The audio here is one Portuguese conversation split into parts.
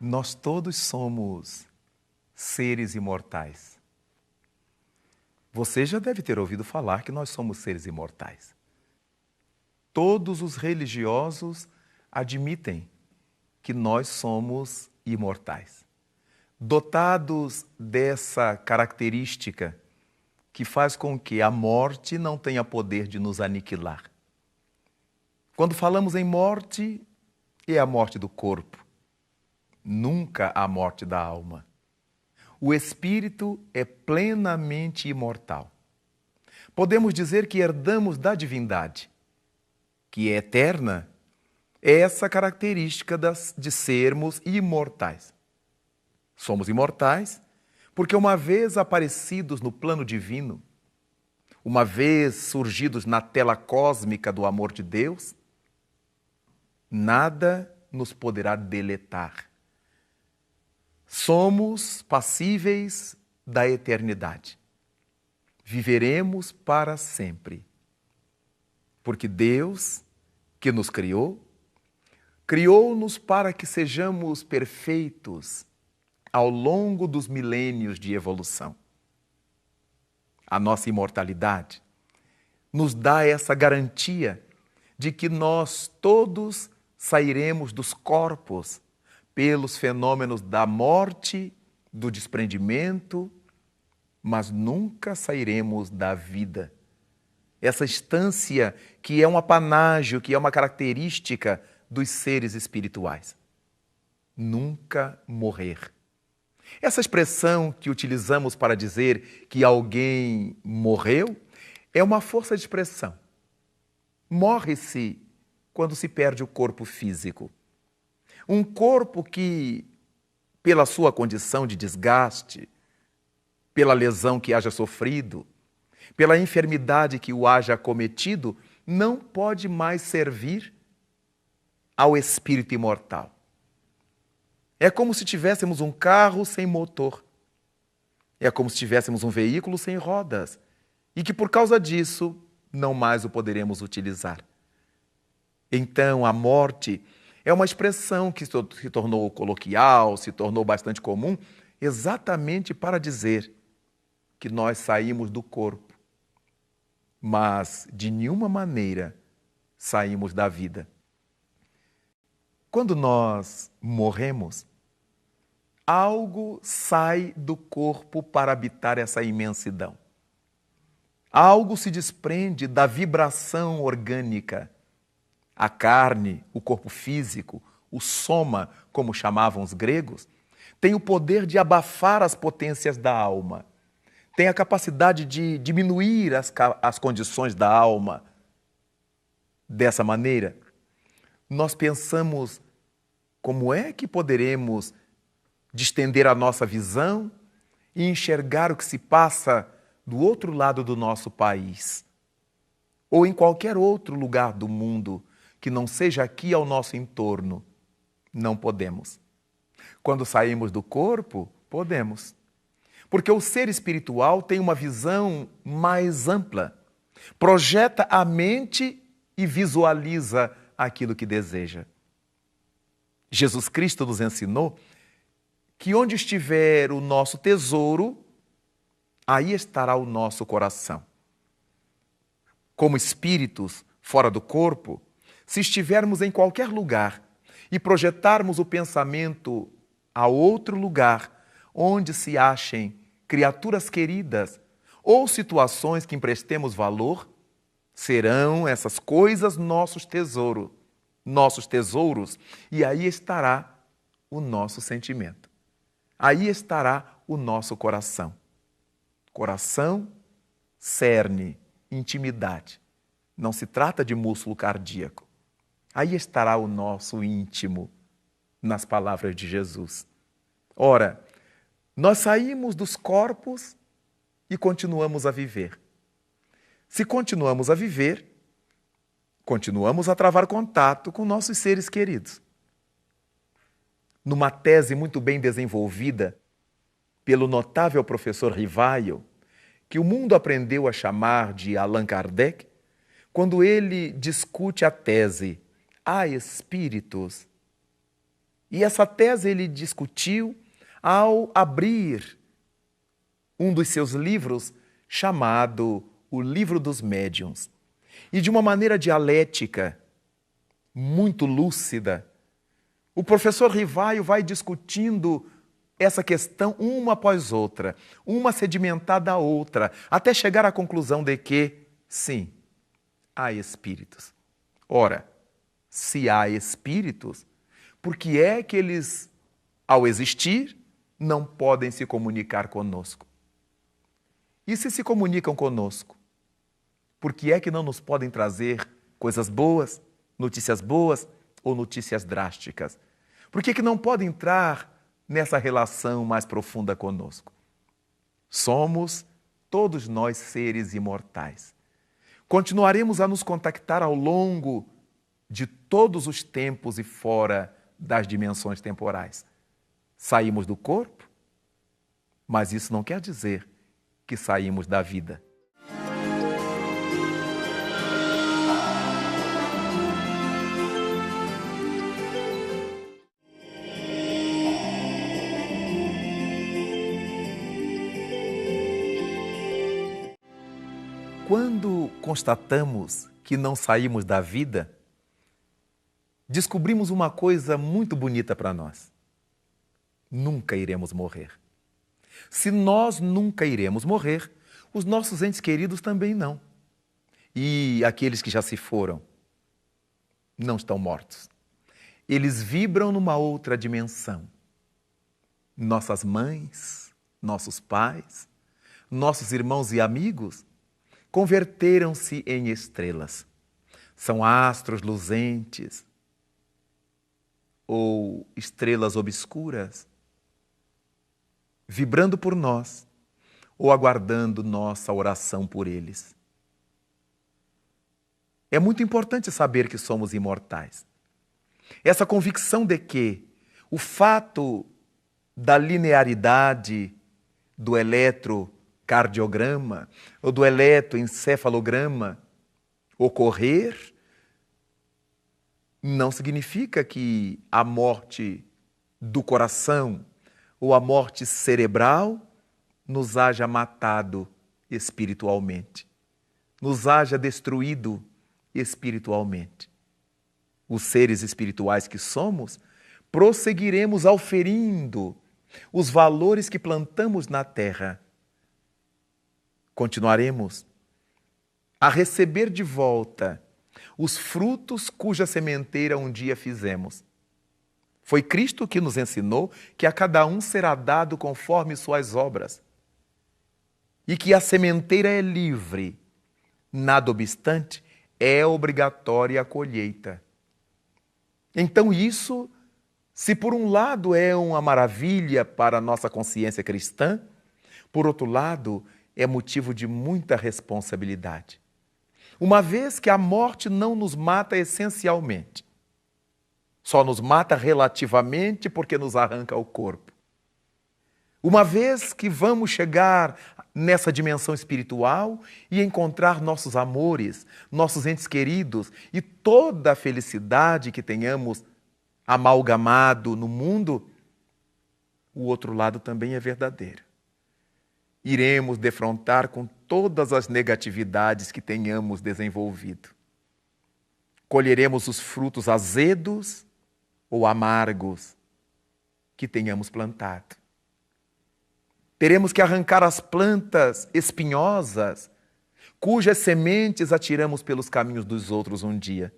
Nós todos somos seres imortais. Você já deve ter ouvido falar que nós somos seres imortais. Todos os religiosos admitem que nós somos imortais, dotados dessa característica que faz com que a morte não tenha poder de nos aniquilar. Quando falamos em morte, é a morte do corpo, nunca a morte da alma. O espírito é plenamente imortal. Podemos dizer que herdamos da divindade, que é eterna, essa característica de sermos imortais. Somos imortais porque, uma vez aparecidos no plano divino, uma vez surgidos na tela cósmica do amor de Deus, nada nos poderá deletar. Somos passíveis da eternidade. Viveremos para sempre. Porque Deus, que nos criou, criou-nos para que sejamos perfeitos ao longo dos milênios de evolução. A nossa imortalidade nos dá essa garantia de que nós todos sairemos dos corpos pelos fenômenos da morte, do desprendimento, mas nunca sairemos da vida. Essa instância que é um apanágio, que é uma característica dos seres espirituais. Nunca morrer. Essa expressão que utilizamos para dizer que alguém morreu é uma força de expressão. Morre-se quando se perde o corpo físico. Um corpo que, pela sua condição de desgaste, pela lesão que haja sofrido, pela enfermidade que o haja acometido, não pode mais servir ao espírito imortal. É como se tivéssemos um carro sem motor. É como se tivéssemos um veículo sem rodas e que, por causa disso, não mais o poderemos utilizar. Então, a morte é uma expressão que se tornou coloquial, se tornou bastante comum, exatamente para dizer que nós saímos do corpo, mas de nenhuma maneira saímos da vida. Quando nós morremos, algo sai do corpo para habitar essa imensidão. Algo se desprende da vibração orgânica. A carne, o corpo físico, o soma, como chamavam os gregos, tem o poder de abafar as potências da alma. Tem a capacidade de diminuir as condições da alma. Dessa maneira, nós pensamos como é que poderemos distender a nossa visão e enxergar o que se passa do outro lado do nosso país, ou em qualquer outro lugar do mundo que não seja aqui ao nosso entorno. Não podemos. Quando saímos do corpo, podemos. Porque o ser espiritual tem uma visão mais ampla, projeta a mente e visualiza aquilo que deseja. Jesus Cristo nos ensinou que onde estiver o nosso tesouro, aí estará o nosso coração. Como espíritos fora do corpo, se estivermos em qualquer lugar e projetarmos o pensamento a outro lugar, onde se achem criaturas queridas ou situações que emprestemos valor, serão essas coisas nossos tesouros, e aí estará o nosso sentimento. Aí estará o nosso coração. Coração, cerne, intimidade. Não se trata de músculo cardíaco. Aí estará o nosso íntimo, nas palavras de Jesus. Ora, nós saímos dos corpos e continuamos a viver. Se continuamos a viver, continuamos a travar contato com nossos seres queridos. Numa tese muito bem desenvolvida pelo notável professor Rivaio, que o mundo aprendeu a chamar de Allan Kardec, quando ele discute a tese há espíritos. E essa tese ele discutiu ao abrir um dos seus livros chamado O Livro dos Médiuns. E de uma maneira dialética, muito lúcida, o professor Rivaio vai discutindo essa questão uma após outra, uma sedimentada à outra, até chegar à conclusão de que, sim, há espíritos. Ora, se há espíritos, por que é que eles, ao existir, não podem se comunicar conosco? E se comunicam conosco, por que é que não nos podem trazer coisas boas, notícias boas ou notícias drásticas? Por que é que não podem entrar nessa relação mais profunda conosco? Somos todos nós seres imortais. Continuaremos a nos contactar ao longo de todos os tempos e fora das dimensões temporais. Saímos do corpo, mas isso não quer dizer que saímos da vida. Quando constatamos que não saímos da vida, descobrimos uma coisa muito bonita para nós. Nunca iremos morrer. Se nós nunca iremos morrer, os nossos entes queridos também não. E aqueles que já se foram não estão mortos. Eles vibram numa outra dimensão. Nossas mães, nossos pais, nossos irmãos e amigos converteram-se em estrelas. São astros luzentes ou estrelas obscuras, vibrando por nós ou aguardando nossa oração por eles. É muito importante saber que somos imortais. Essa convicção de que o fato da linearidade do eletrocardiograma ou do eletroencefalograma ocorrer não significa que a morte do coração ou a morte cerebral nos haja matado espiritualmente, nos haja destruído espiritualmente. Os seres espirituais que somos, prosseguiremos auferindo os valores que plantamos na terra. Continuaremos a receber de volta os frutos cuja sementeira um dia fizemos. Foi Cristo que nos ensinou que a cada um será dado conforme suas obras e que a sementeira é livre. Nada obstante, é obrigatória a colheita. Então isso, se por um lado é uma maravilha para a nossa consciência cristã, por outro lado é motivo de muita responsabilidade. Uma vez que a morte não nos mata essencialmente, só nos mata relativamente porque nos arranca o corpo. Uma vez que vamos chegar nessa dimensão espiritual e encontrar nossos amores, nossos entes queridos e toda a felicidade que tenhamos amalgamado no mundo, o outro lado também é verdadeiro. Iremos defrontar com todas as negatividades que tenhamos desenvolvido. Colheremos os frutos azedos ou amargos que tenhamos plantado. Teremos que arrancar as plantas espinhosas, cujas sementes atiramos pelos caminhos dos outros um dia.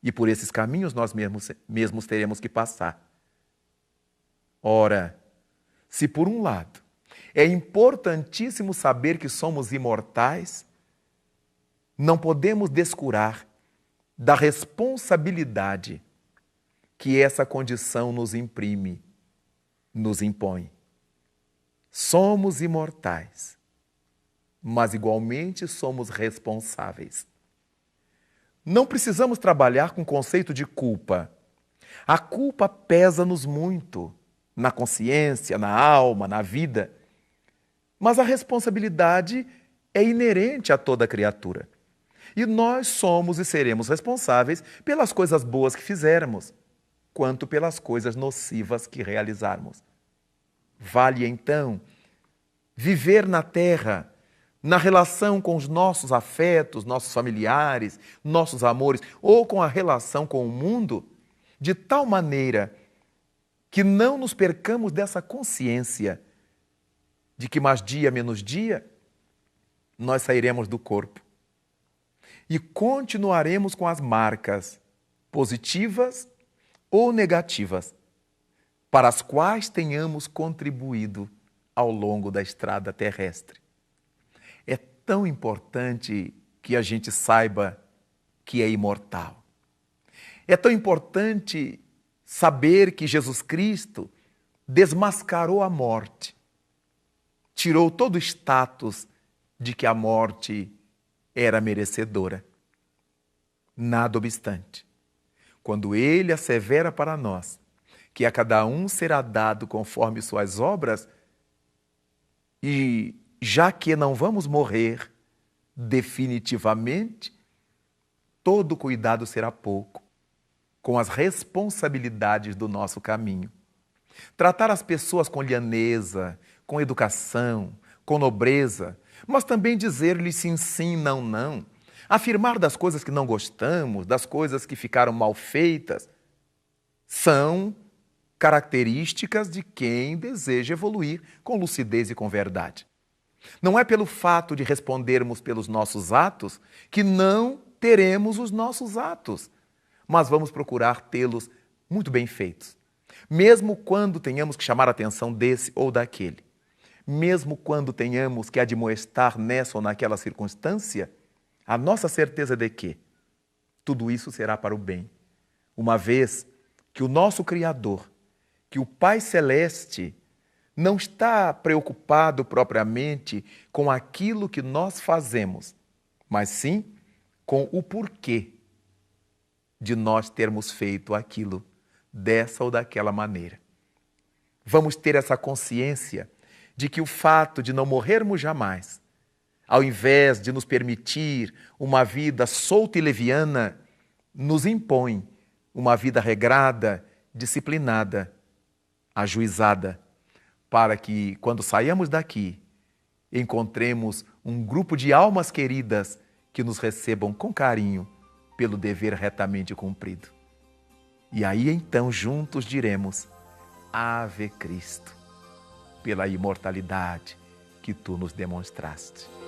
E por esses caminhos nós mesmos teremos que passar. Ora, se por um lado é importantíssimo saber que somos imortais, não podemos descurar da responsabilidade que essa condição nos imprime, nos impõe. Somos imortais, mas igualmente somos responsáveis. Não precisamos trabalhar com o conceito de culpa. A culpa pesa-nos muito, na consciência, na alma, na vida. Mas a responsabilidade é inerente a toda criatura. E nós somos e seremos responsáveis pelas coisas boas que fizermos, quanto pelas coisas nocivas que realizarmos. Vale, então, viver na terra, na relação com os nossos afetos, nossos familiares, nossos amores, ou com a relação com o mundo, de tal maneira que não nos percamos dessa consciência de que mais dia menos dia nós sairemos do corpo e continuaremos com as marcas positivas ou negativas para as quais tenhamos contribuído ao longo da estrada terrestre. É tão importante que a gente saiba que é imortal. É tão importante saber que Jesus Cristo desmascarou a morte, tirou todo o status de que a morte era merecedora. Nada obstante, quando Ele assevera para nós que a cada um será dado conforme suas obras, e já que não vamos morrer definitivamente, todo cuidado será pouco com as responsabilidades do nosso caminho. Tratar as pessoas com lhaneza, com educação, com nobreza, mas também dizer-lhes sim, sim, não, não. Afirmar das coisas que não gostamos, das coisas que ficaram mal feitas, são características de quem deseja evoluir com lucidez e com verdade. Não é pelo fato de respondermos pelos nossos atos que não teremos os nossos atos, mas vamos procurar tê-los muito bem feitos. Mesmo quando tenhamos que chamar a atenção desse ou daquele, mesmo quando tenhamos que admoestar nessa ou naquela circunstância, a nossa certeza de que tudo isso será para o bem, uma vez que o nosso Criador, que o Pai Celeste, não está preocupado propriamente com aquilo que nós fazemos, mas sim com o porquê de nós termos feito aquilo dessa ou daquela maneira. Vamos ter essa consciência de que o fato de não morrermos jamais, ao invés de nos permitir uma vida solta e leviana, nos impõe uma vida regrada, disciplinada, ajuizada, para que, quando saiamos daqui, encontremos um grupo de almas queridas que nos recebam com carinho pelo dever retamente cumprido. E aí, então, juntos diremos: Ave Cristo, pela imortalidade que tu nos demonstraste.